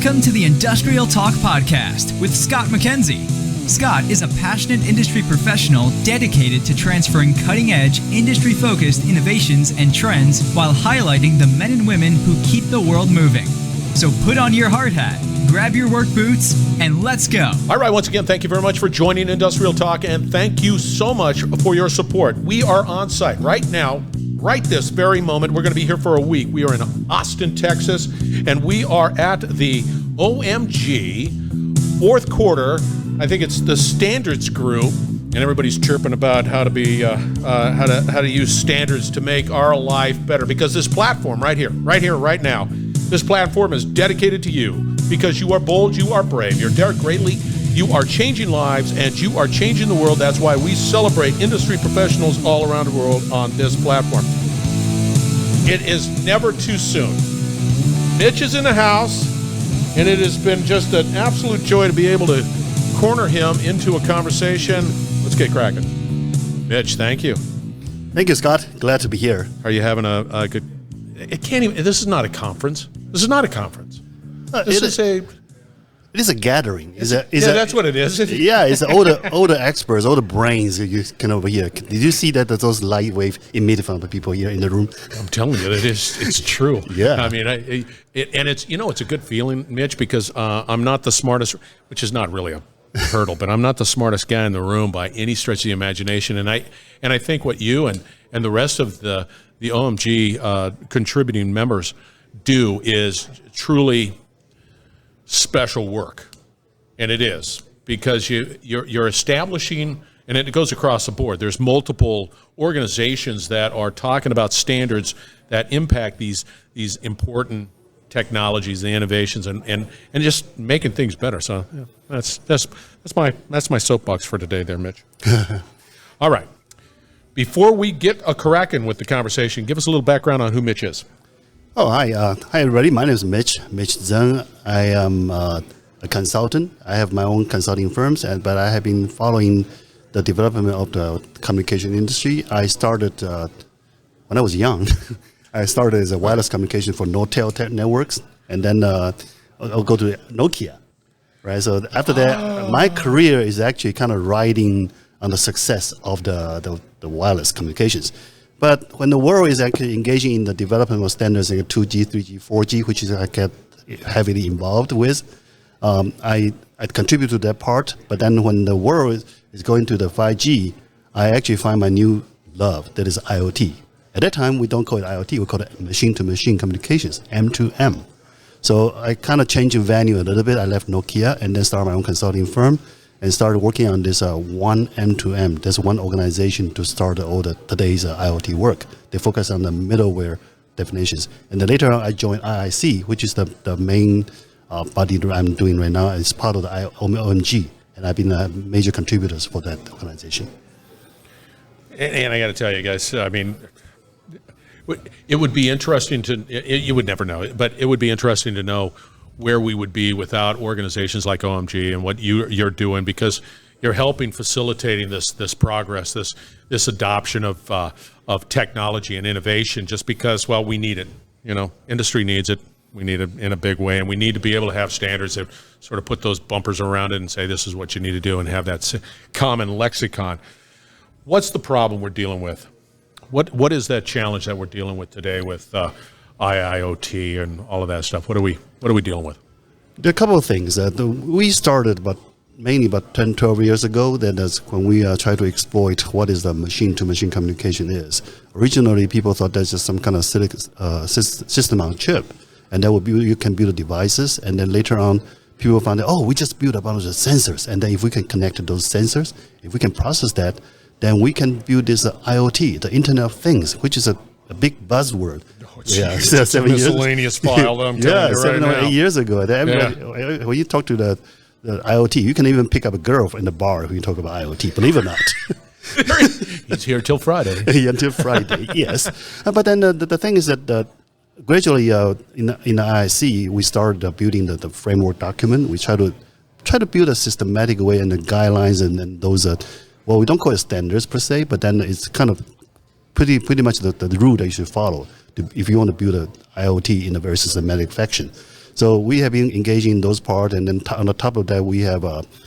Welcome to the Industrial Talk Podcast with Scott McKenzie. Scott is a passionate industry professional dedicated to transferring cutting-edge, industry-focused innovations and trends while highlighting the men and women who keep the world moving. So put on your hard hat, grab your work boots, and let's go. All right, once again, thank you very much for joining Industrial Talk, and thank you so much for your support. We are on site right now, right this very moment. We're going to be here for a week. We are in Austin, Texas, and we are at the OMG fourth quarter. I think it's the Standards group, and everybody's chirping about how to be how to use standards to make our life better. Because this platform right here, right now, this platform is dedicated to you because you are bold, you are brave, you're dared greatly, you are changing lives, and you are changing the world. That's why we celebrate industry professionals all around the world on this platform. It is never too soon. Mitch is in the house, and it has been just an absolute joy to be able to corner him into a conversation. Let's get cracking. Mitch, thank you. Thank you, Scott. Glad to be here. Are you having a good... This is not a conference. This is not a conference. It is a gathering. That's what it is. Yeah, it's all the experts, all the brains you can overhear. Did you see that those light wave emitted from the people here in the room? I'm telling you, it's true. Yeah. I mean, it's a good feeling, Mitch, because I'm not the smartest, which is not really a hurdle, but I'm not the smartest guy in the room by any stretch of the imagination. And I think what you and the rest of the OMG contributing members do is truly special work, and it is because you're establishing, and it goes across the board. There's multiple organizations that are talking about standards that impact these important technologies, the innovations, and just making things better. So yeah, that's my soapbox for today, there, Mitch. All right. Before we get a cracking with the conversation, give us a little background on who Mitch is. Oh, hi. Hi, everybody. My name is Mitch Zhang. I am a consultant. I have my own consulting firms, but I have been following the development of the communication industry. I started when I was young. I started as a wireless communication for Nortel networks, and then I'll go to Nokia, right? So after that, my career is actually kind of riding on the success of the wireless communications. But when the world is actually engaging in the development of standards like 2G, 3G, 4G, which is I get heavily involved with, I contribute to that part. But then when the world is going to the 5G, I actually find my new love, that is IoT. At that time, we don't call it IoT, we call it machine-to-machine communications, M2M. So I kind of changed the venue a little bit. I left Nokia and then started my own consulting firm and started working on this one M2M. There's one organization to start all today's IoT work. They focus on the middleware definitions. And then later on, I joined IIC, which is the main body that I'm doing right now. It's part of the OMG, and I've been a major contributors for that organization. And I got to tell you guys, I mean, it would be interesting you would never know, but it would be interesting to know where we would be without organizations like OMG and what you're doing, because you're helping facilitating this progress, this adoption of technology and innovation, just because, well, we need it. Industry needs it. We need it in a big way, and we need to be able to have standards that sort of put those bumpers around it and say this is what you need to do and have that common lexicon. What's the problem we're dealing with? What is that challenge that we're dealing with today with IIoT and all of that stuff? What are we dealing with? There are a couple of things. We started mainly about 10, 12 years ago. That's when we tried to exploit what is the machine-to-machine communication is. Originally, people thought that's just some kind of system on chip, and that would be you can build devices. And then later on, people found that, we just build a bunch of sensors, and then if we can connect to those sensors, if we can process that, then we can build this IoT, the Internet of Things, which is a big buzzword. It's a miscellaneous file that I'm telling you right 7 or now. 8 years ago. When you talk to the IoT, you can even pick up a girl in the bar when you talk about IoT, believe it or not. He's here till Friday. Until Friday, yes. But then the thing is that gradually in the IIC, we started building the framework document. We try to build a systematic way and the guidelines and those, we don't call it standards per se, but then it's kind of pretty much the rule that you should follow if you want to build an IoT in a very systematic fashion. So we have been engaging in those parts, and then on the top of that, we have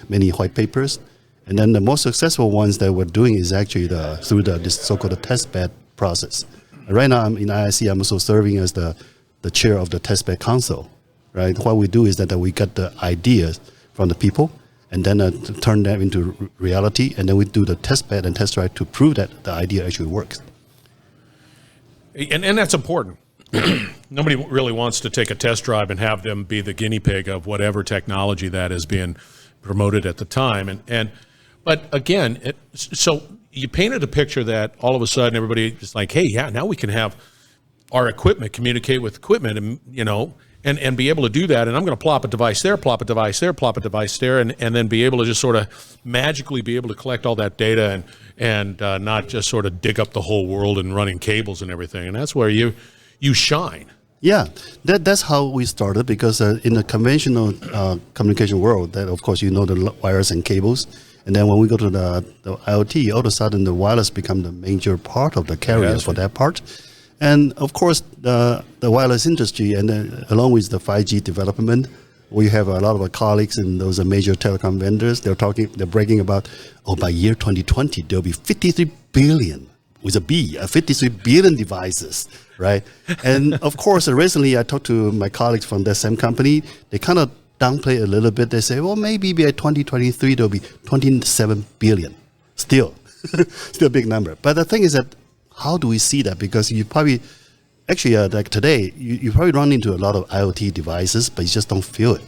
many white papers. And then the most successful ones that we're doing is actually through this so-called test bed process. Right now, I'm in IIC. I'm also serving as the chair of the test bed council. Right. What we do is that we get the ideas from the people, and then turn them into reality, and then we do the test bed and test drive to prove that the idea actually works. And that's important. Nobody really wants to take a test drive and have them be the guinea pig of whatever technology that is being promoted at the time. But again, so you painted a picture that all of a sudden everybody is like, hey, yeah, now we can have our equipment communicate with equipment, and be able to do that. And I'm going to plop a device there, plop a device there, plop a device there, and then be able to just sort of magically be able to collect all that data and not just sort of dig up the whole world and running cables and everything. And that's where you shine. Yeah, that's how we started, because in the conventional communication world, that of course the wires and cables, and then when we go to the IoT, all of a sudden the wireless become the major part of the carrier for that part. And of course, the wireless industry, and then along with the 5G development, we have a lot of our colleagues in those major telecom vendors. They're bragging about, by year 2020, there'll be 53 billion, with a B, 53 billion devices, right? And of course, recently I talked to my colleagues from that same company. They kind of downplay a little bit. They say, well, maybe by 2023, there'll be 27 billion. Still a big number. But the thing is that, how do we see that? Because you probably, actually, like today, you probably run into a lot of IoT devices, but you just don't feel it,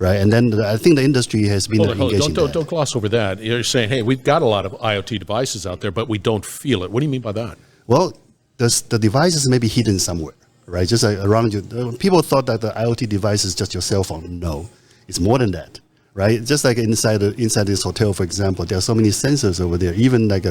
right? And then I think the industry has been engaging. Don't gloss over that. You're saying, hey, we've got a lot of IoT devices out there, but we don't feel it. What do you mean by that? Well, the devices may be hidden somewhere, right? Just like around you. People thought that the IoT device is just your cell phone. No, it's more than that, right? Just like inside this hotel, for example, there are so many sensors over there. Even like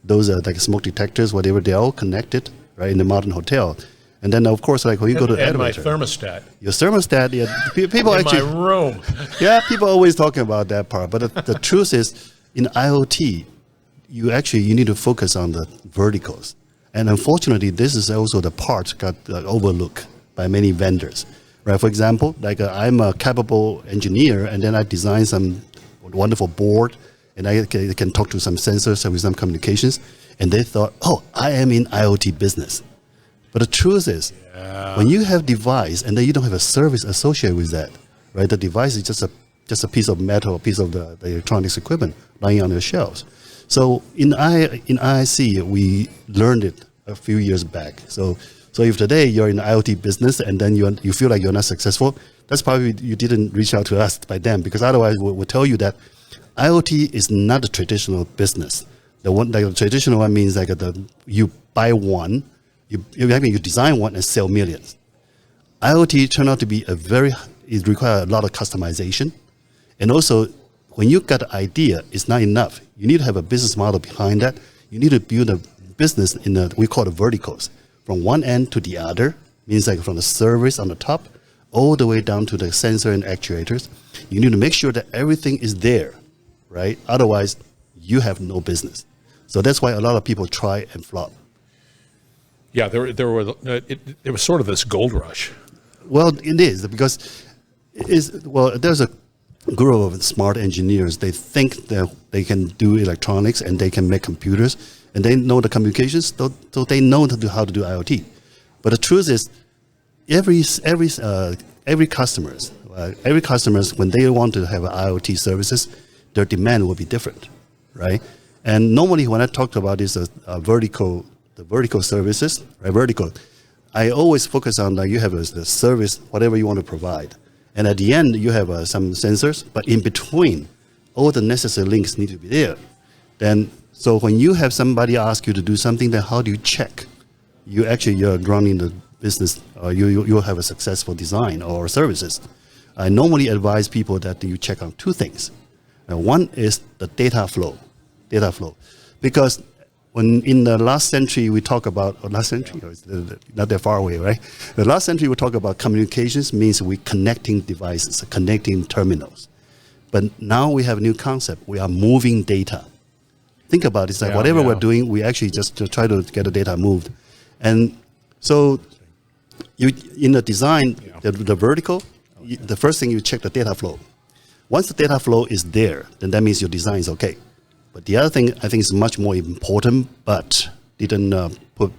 those are like smoke detectors, whatever, they're all connected, right, in the modern hotel. And then, of course, like when you go to the elevator. My thermostat. Your thermostat, yeah. People in actually. My room. Yeah, people are always talking about that part. But the truth is, in IoT, you need to focus on the verticals. And unfortunately, this is also the part got overlooked by many vendors, right? For example, like I'm a capable engineer, and then I design some wonderful board, and I can talk to some sensors with some communications, and they thought, I am in IoT business. But the truth is, when you have device and then you don't have a service associated with that, right? The device is just a piece of metal, a piece of the electronics equipment lying on your shelves. So in IIC, we learned it a few years back. So if today you're in the IoT business and then you feel like you're not successful, that's probably you didn't reach out to us by then, because otherwise we'll tell you that IoT is not a traditional business. The traditional one means like you buy one, you design one and sell millions. IoT turned out to be it requires a lot of customization. And also, when you got an idea, it's not enough. You need to have a business model behind that. You need to build a business we call it verticals. From one end to the other, means like from the service on the top, all the way down to the sensor and actuators. You need to make sure that everything is there, right? Otherwise, you have no business. So that's why a lot of people try and flop. Yeah, there was sort of this gold rush. Well, it is, because there's a group of smart engineers. They think that they can do electronics and they can make computers, and they know the communications, so they know how to do IoT. But the truth is, every customers, when they want to have IoT services, their demand will be different, right? And normally when I talk about this the vertical services, right? Vertical, I always focus on you have the service, whatever you want to provide. And at the end, you have some sensors, but in between, all the necessary links need to be there. So when you have somebody ask you to do something, then how do you check? You're running the business, you'll have a successful design or services. I normally advise people that you check on two things. One is the data flow, because when in the last century we talk about, not that far away, right? The last century we talk about communications means we connecting devices, connecting terminals. But now we have a new concept. We are moving data. Think about it. It's like whatever we're doing, we actually just try to get the data moved. And so in the design, the vertical, the first thing you check the data flow. Once the data flow is there, then that means your design is okay. But the other thing I think is much more important, but didn't put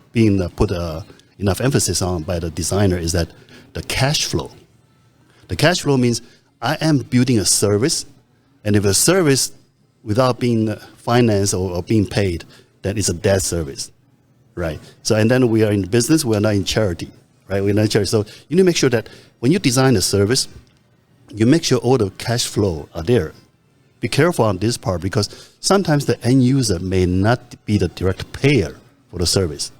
enough emphasis on by the designer, is that the cash flow. The cash flow means I am building a service, and if a service without being financed or being paid, then it's a dead service, right? So, and then we are in business, we are not in charity, right? We're not in charity. So you need to make sure that when you design a service, you make sure all the cash flow are there. Be careful on this part, because sometimes the end user may not be the direct payer for the service.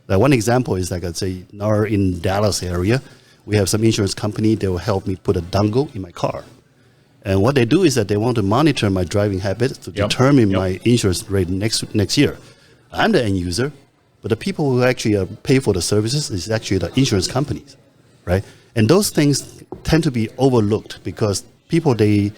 Like one example is, like I'd say, now in Dallas area, we have some insurance company, they will help me put a dongle in my car. And what they do is that they want to monitor my driving habits to determine my insurance rate next year. I'm the end user, but the people who actually pay for the services is actually the insurance companies, right? And those things tend to be overlooked because people, they're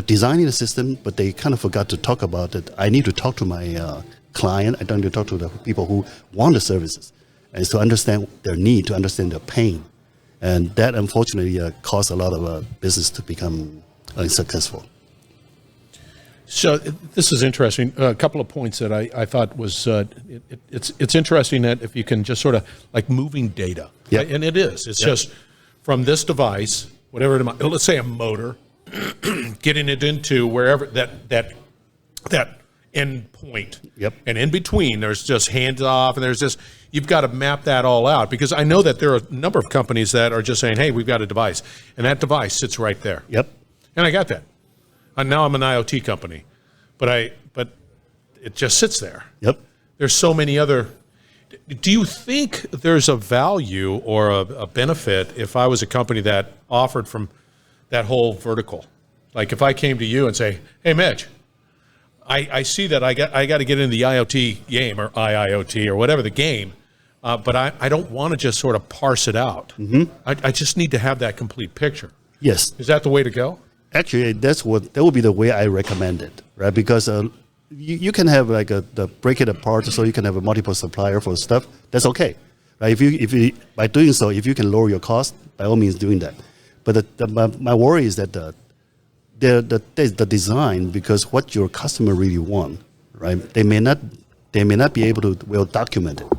designing the system, but they kind of forgot to talk about it. I need to talk to my client. I don't need to talk to the people who want the services, and to understand their need, to understand their pain. And that, unfortunately, caused a lot of business to become unsuccessful. So this is interesting. A couple of points that I thought was, it's interesting that if you can just sort of like moving data, right? And it is. It's just from this device, whatever, let's say a motor, getting it into wherever that end point. And in between, there's just hands off, and there's just, you've got to map that all out, because I know that there are a number of companies that are just saying, hey, we've got a device, and that device sits right there. And I got that. And now I'm an IoT company, but it just sits there. There's so many other. Do you think there's a value or a benefit if I was a company that offered from that whole vertical? Like if I came to you and say, hey, Mitch, I see that I got to get into the IoT game, or IIoT, or whatever the game, but I don't want to just sort of parse it out. I just need to have that complete picture. Yes. Is that the way to go? Actually, that would be the way I recommend it, right? Because you can have like break it apart, so you can have a multiple supplier for stuff. That's okay, right? If you by doing so, if you can lower your cost, by all means doing that. But my worry is that the design, because what your customer really want, right? They may not be able to well document it.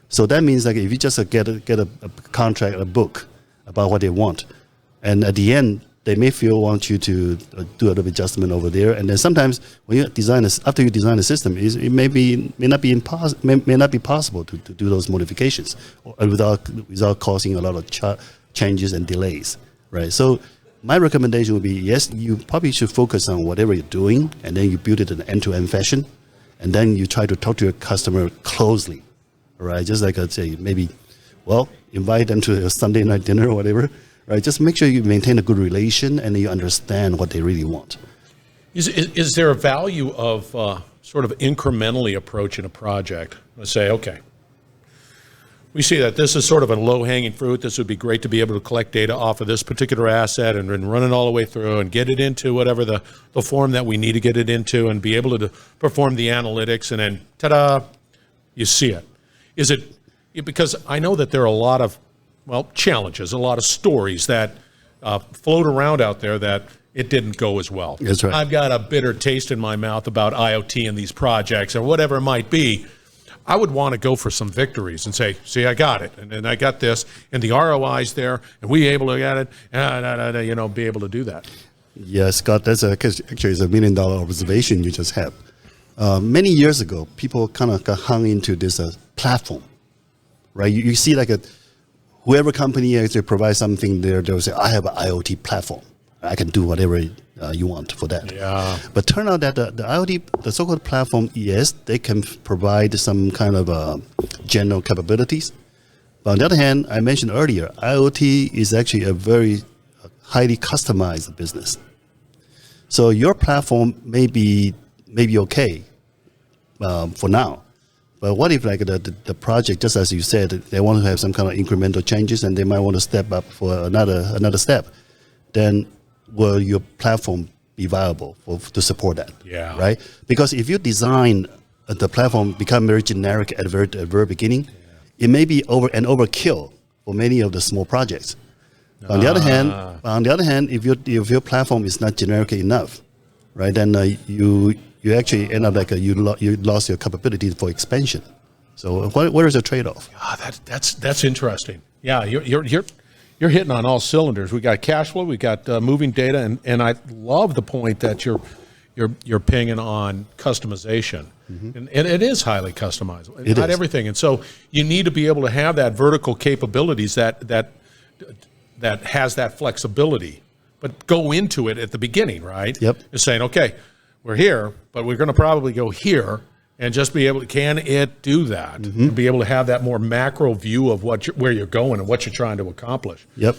So that means like if you just get a contract, a book about what they want, and at the end they may want you to do a little adjustment over there, and then sometimes when you design after you design a system, it may not be possible to do those modifications without causing a lot of changes and delays, right? So my recommendation would be, yes, you probably should focus on whatever you're doing, and then you build it in an end-to-end fashion, and then you try to talk to your customer closely, right? Just like I'd say, maybe, invite them to a Sunday night dinner or whatever, right? Just make sure you maintain a good relation and you understand what they really want. Is there a value of sort of incrementally approaching a project? Let's say, okay, we see that this is sort of a low-hanging fruit. This would be great to be able to collect data off of this particular asset and run it all the way through and get it into whatever the form that we need to get it into, and be able to perform the analytics, and then, ta-da, you see it. Is it, because I know that there are a lot of, challenges, a lot of stories that float around out there that it didn't go as well. That's right. I've got a bitter taste in my mouth about IoT and these projects, or whatever it might be. I would want to go for some victories and say, see, I got it, and I got this, and the ROI's there, and we able to get it, and be able to do that. Yeah, Scott, that's actually it's $1 million observation you just had. Many years ago, people kind of got hung into this platform, right? You see like whoever company actually provides something there, they'll say, I have an IoT platform. I can do whatever you want for that. Yeah. But turn out that the IoT, the so-called platform, yes, they can provide some kind of general capabilities. But on the other hand, I mentioned earlier, IoT is actually a very highly customized business. So your platform may be okay for now. But what if like the project, just as you said, they want to have some kind of incremental changes, and they might want to step up for another step? Then will your platform be viable to support that? Yeah. Right? Because if you design the platform become very generic at the very beginning, it may be overkill for many of the small projects. On the other hand, if your platform is not generic enough, right, then you actually end up like you lost your capability for expansion. So where is the trade-off? That's interesting. Yeah, you're hitting on all cylinders. We got cash flow, we got moving data, and I love the point that you're pinging on customization, and it is highly customizable. Not everything, and so you need to be able to have that vertical capabilities that has that flexibility, but go into it at the beginning, right? Yep. You're saying, okay, we're here, but we're going to probably go here. And just be able to, can it do that? And be able to have that more macro view of where you're going and what you're trying to accomplish. Yep.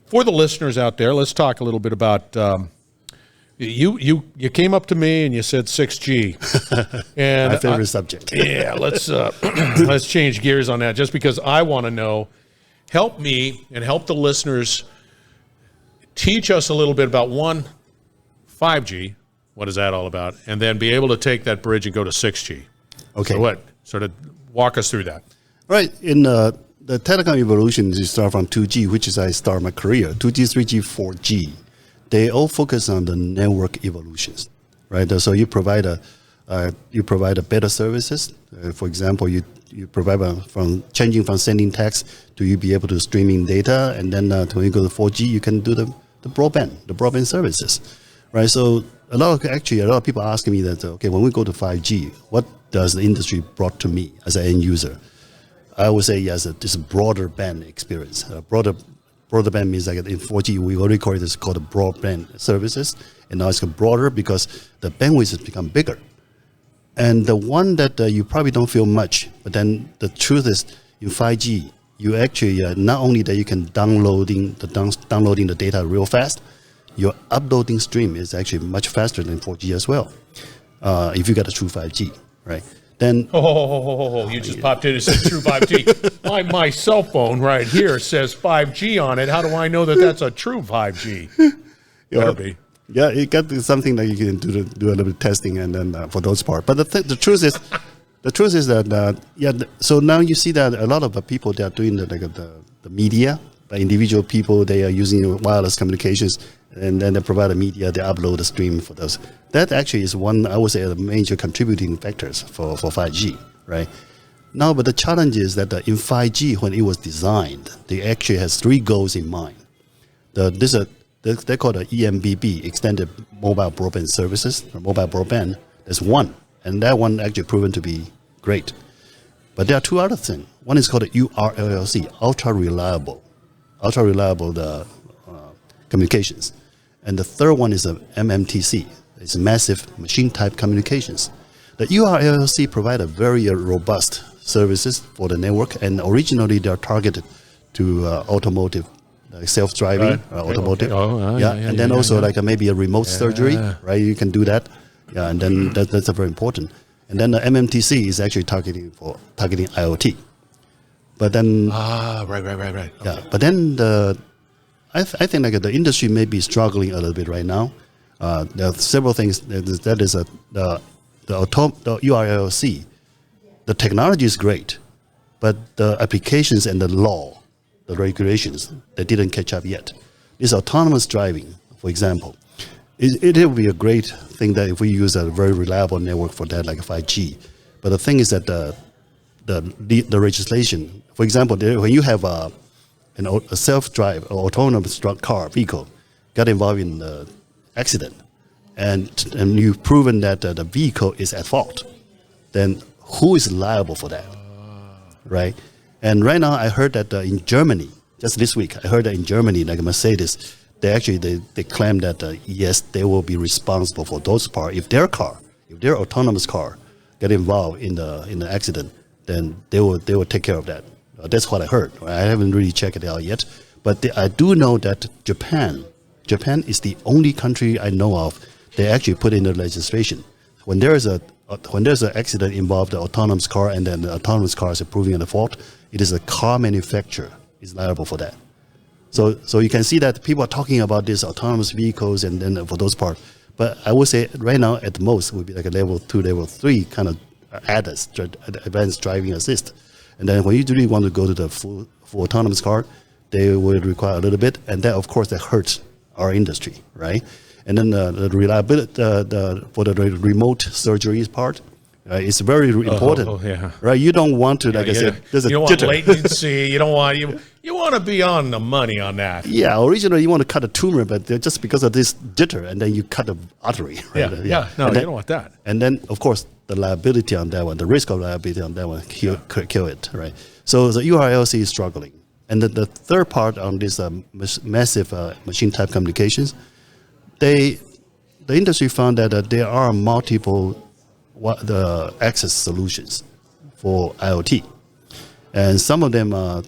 For the listeners out there, let's talk a little bit about, you came up to me and you said 6G. And my favorite subject. Yeah, let's change gears on that just because I want to know. Help me and help the listeners teach us a little bit about 5G. What is that all about? And then be able to take that bridge and go to 6G. Okay. So what? Sort of walk us through that. Right. In the telecom evolution, you start from 2G, which is I start my career. 2G, 3G, 4G. They all focus on the network evolutions, right? So you provide a better services. For example, you provide from changing from sending text to you be able to streaming data, and then when you go to 4G, you can do the broadband services, right? So a lot of people asking me that, okay, when we go to 5G, what does the industry brought to me as an end user? I would say yes, this broader band experience. Broader band means like in 4G, we already call it called broadband services, and now it's broader because the bandwidth has become bigger. And the one that you probably don't feel much, but then the truth is in 5G, you actually not only that you can downloading the data real fast, your uploading stream is actually much faster than 4G as well. If you got a true 5G, right? Then you just popped in and said true 5G. My cell phone right here says 5G on it. How do I know that that's a true 5G? Better be. Yeah, it got something that you can do a little bit of testing and then for those parts. But the truth is, that so now you see that a lot of the people that are doing the media, the individual people, they are using wireless communications, and then they provide the media, they upload the stream for those. That actually is one, I would say, of the major contributing factors for 5G, right? Now, but the challenge is that in 5G, when it was designed, they actually has three goals in mind. They call the EMBB, Extended Mobile Broadband Services, or mobile broadband. There's one, and that one actually proven to be great. But there are two other things. One is called the URLLC, ultra reliable communications. And the third one is a MMTC, it's massive machine type communications. The URLLC provide a very robust services for the network, and originally they are targeted to automotive, like self-driving, automotive. Okay. And then also like maybe a remote surgery, right? You can do that. Yeah, and then that's very important. And then the MMTC is actually targeting IoT. But then right. Okay. Yeah, but then I think like the industry may be struggling a little bit right now. There are several things. That is the URLLC. The technology is great, but the applications and the law, the regulations, they didn't catch up yet. This autonomous driving, for example, it will be a great thing that if we use a very reliable network for that, like 5G. But the thing is that the legislation, for example, when you have a self-drive or autonomous vehicle got involved in the accident, and you've proven that the vehicle is at fault, then who is liable for that, right? And right now I heard that in Germany, just this week, I heard that in Germany, like Mercedes, they claim that yes, they will be responsible for those parts. If their autonomous car get involved in the accident, then they will take care of that. That's what I heard. I haven't really checked it out yet, but I do know that Japan is the only country I know of. They actually put in the legislation when there's an accident involved the autonomous car, and then the autonomous car is proving at fault, it is a car manufacturer is liable for that. So you can see that people are talking about these autonomous vehicles and then for those parts. But I would say right now at the most would be like a level 2, level 3 kind of advanced driving assist. And then when you really want to go to the full autonomous car, they will require a little bit, and that of course that hurts our industry, right? And then the reliability for the remote surgeries part, it's very important, yeah. right? You don't want to, like I said, there's a you don't want jitter. latency. You don't want you want to be on the money on that. Yeah, originally you want to cut a tumor, but just because of this jitter, and then you cut the artery. Right? Yeah. No, and you then, don't want that. And then, of course, the liability on that one, the risk of liability on that one, could kill it, right? So the URLC is struggling. And the third part on this massive machine type communications, the industry found that there are multiple access solutions for IoT, and some of them are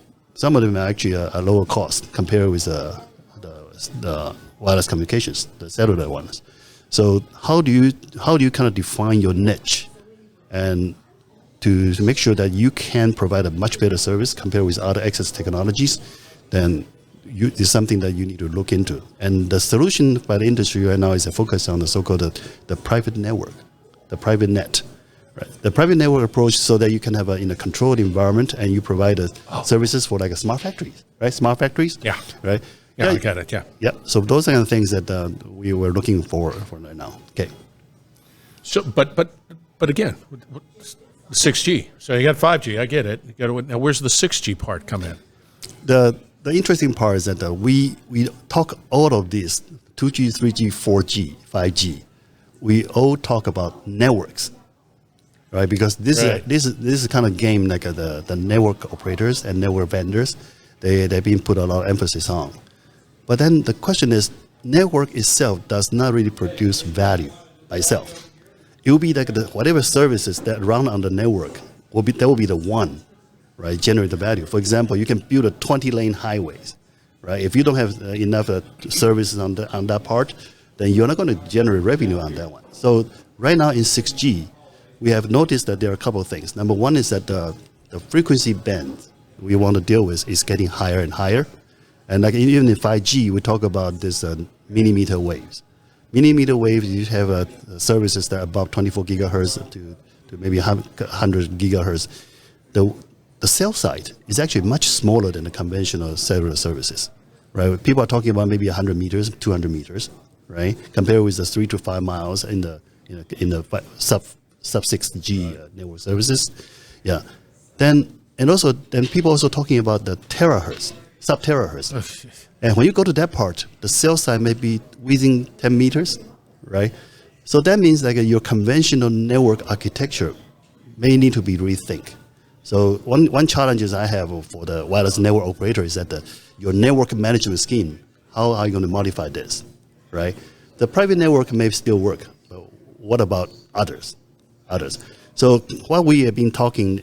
actually a lower cost compared with the wireless communications, the cellular ones. So how do you kind of define your niche, and to make sure that you can provide a much better service compared with other access technologies, then is something that you need to look into. And the solution by the industry right now is a focus on the so-called the private network, the private net. Right. The private network approach, so that you can have in a controlled environment, and you provide services for like a smart factories, right? Smart factories. Yeah. Right. Yeah, I get it. Yeah. Yeah. So those are the things that we were looking for right now. Okay. So, but again, 6G. So you got 5G. I get it. Now, where's the 6G part come in? The interesting part is that we talk all of this 2G, 3G, 4G, 5G. We all talk about networks. Right, because this is kind of game like the network operators and network vendors, they've been put a lot of emphasis on. But then the question is, network itself does not really produce value by itself. It will be like whatever services that run on the network will be the one, right, generate the value. For example, you can build a 20-lane highways, right? If you don't have enough services on that part, then you're not going to generate revenue on that one. So right now in 6G. We have noticed that there are a couple of things. Number one is that the frequency band we want to deal with is getting higher and higher. And like even in 5G, we talk about this millimeter waves. Millimeter waves, you have services that are above 24 gigahertz to maybe 100 gigahertz. The cell site is actually much smaller than the conventional cellular services, right? People are talking about maybe 100 meters, 200 meters, right? Compared with the 3 to 5 miles in the sub 6G network services, yeah. Then people also talking about the terahertz, sub terahertz, and when you go to that part, the cell site may be within 10 meters, right? So that means like your conventional network architecture may need to be rethink. So one challenge I have for the wireless network operator is that your network management scheme, how are you going to modify this, right? The private network may still work, but what about others? So what we have been talking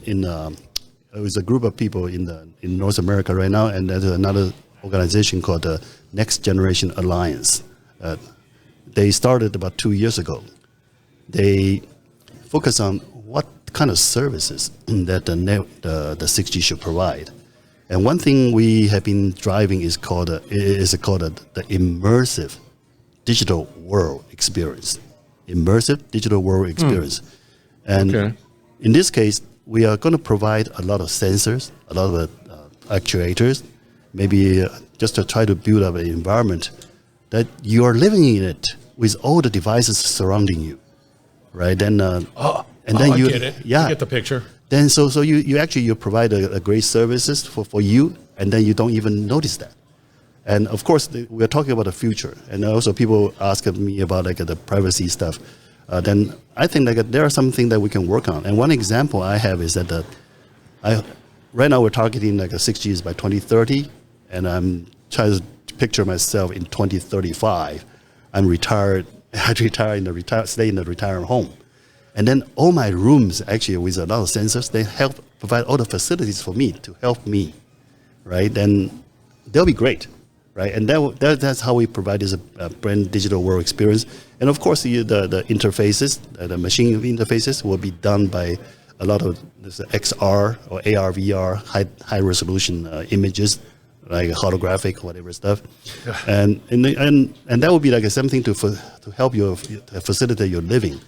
with a group of people in North America right now, and there's another organization called the Next Generation Alliance. They started about 2 years ago. They focus on what kind of services that the 6G should provide. And one thing we have been driving is called the immersive digital world experience. Immersive digital world experience. And in this case, we are going to provide a lot of sensors, a lot of actuators, maybe just to try to build up an environment that you are living in it with all the devices surrounding you, right? Then, then you get it. Yeah, I get the picture. Then so you provide a great services for you, and then you don't even notice that. And of course, we're talking about the future, and also people ask me about like the privacy stuff. Then I think like there are some things that we can work on. And one example I have is that right now we're targeting like a 6Gs by 2030, and I'm trying to picture myself in 2035. I'm retired. I stay in the retirement home, and then all my rooms actually with a lot of sensors, they help provide all the facilities for me to help me, right? Then they'll be great. Right, and that's how we provide this brand digital world experience. And of course, the interfaces, the machine interfaces, will be done by a lot of this XR or AR, VR, high resolution images, like holographic, whatever stuff, and that will be like something to help you facilitate your living.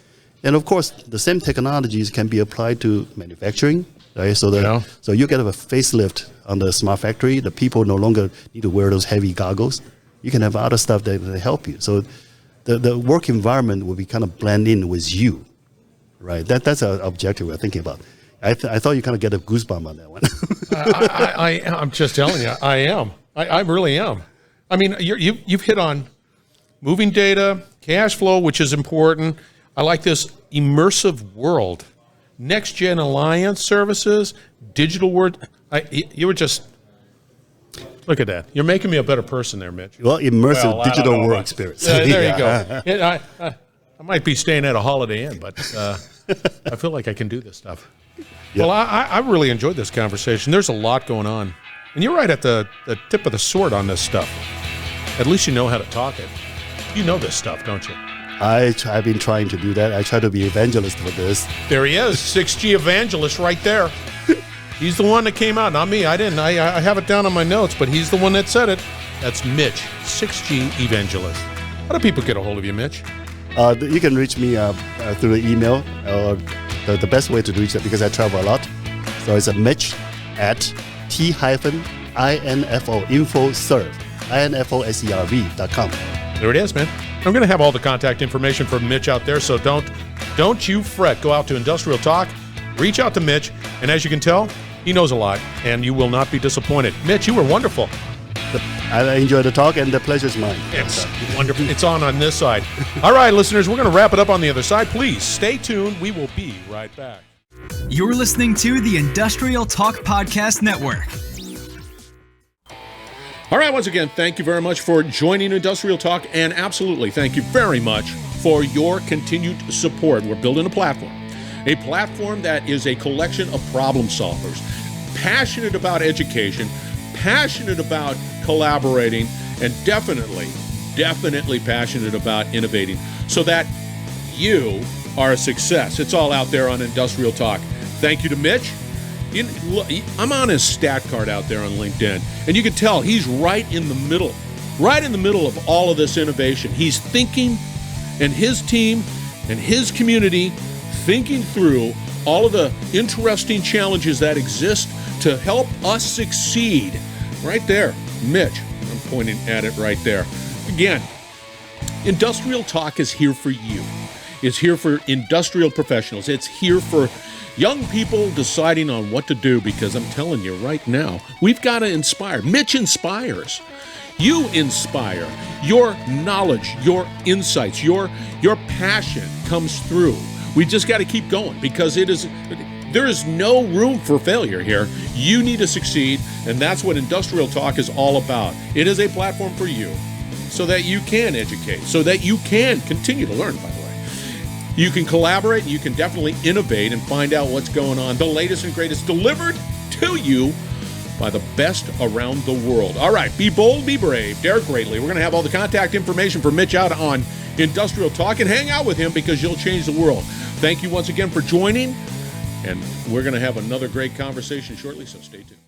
And of course, the same technologies can be applied to manufacturing, right? So you get a facelift on the smart factory. The people no longer need to wear those heavy goggles. You can have other stuff that help you. So the work environment will be kind of blend in with you, right? That's an objective we're thinking about. I thought you kind of get a goosebump on that one. I'm just telling you, I am. I really am. I mean, you've hit on moving data, cash flow, which is important. I like this immersive world, next gen alliance services, digital world. You were just look at that. You're making me a better person there, Mitch. Well, immersive digital world experience. There you go. I might be staying at a Holiday Inn, but I feel like I can do this stuff. Yep. Well, I really enjoyed this conversation. There's a lot going on. And you're right at the tip of the sword on this stuff. At least you know how to talk it. You know this stuff, don't you? I've been trying to do that. I try to be evangelist for this. There he is, 6G evangelist right there. He's the one that came out, not me. I didn't. I have it down on my notes, but he's the one that said it. That's Mitch, 6G evangelist. How do people get a hold of you, Mitch? You can reach me through the email, or the best way to reach it, because I travel a lot. So it's a Mitch at t-infoserve.com. There it is, man. I'm going to have all the contact information for Mitch out there, so don't you fret. Go out to Industrial Talk, reach out to Mitch, and as you can tell, he knows a lot, and you will not be disappointed. Mitch, you were wonderful. I enjoyed the talk, and the pleasure's mine. It's wonderful. It's on this side. All right, listeners, we're going to wrap it up on the other side. Please stay tuned. We will be right back. You're listening to the Industrial Talk Podcast Network. All right, once again, thank you very much for joining Industrial Talk, and absolutely thank you very much for your continued support. We're building a platform that is a collection of problem solvers, passionate about education, passionate about collaborating, and definitely passionate about innovating so that you are a success. It's all out there on Industrial Talk. Thank you to Mitch. I'm on his stat card out there on LinkedIn, and you can tell he's right in the middle of all of this innovation. He's thinking, and his team and his community thinking through all of the interesting challenges that exist to help us succeed. Right there, Mitch, I'm pointing at it right there. Again, Industrial Talk is here for you. It's here for industrial professionals. It's here for young people deciding on what to do, because I'm telling you right now, we've got to inspire. Mitch inspires. You inspire. Your knowledge, your insights, your passion comes through. We just got to keep going, because there is no room for failure here. You need to succeed, and that's what Industrial Talk is all about. It is a platform for you so that you can educate, so that you can continue to learn, by the way. You can collaborate, and you can definitely innovate and find out what's going on. The latest and greatest delivered to you by the best around the world. All right, be bold, be brave, dare greatly. We're going to have all the contact information for Mitch out on Industrial Talk, and hang out with him, because you'll change the world. Thank you once again for joining, and we're going to have another great conversation shortly, so stay tuned.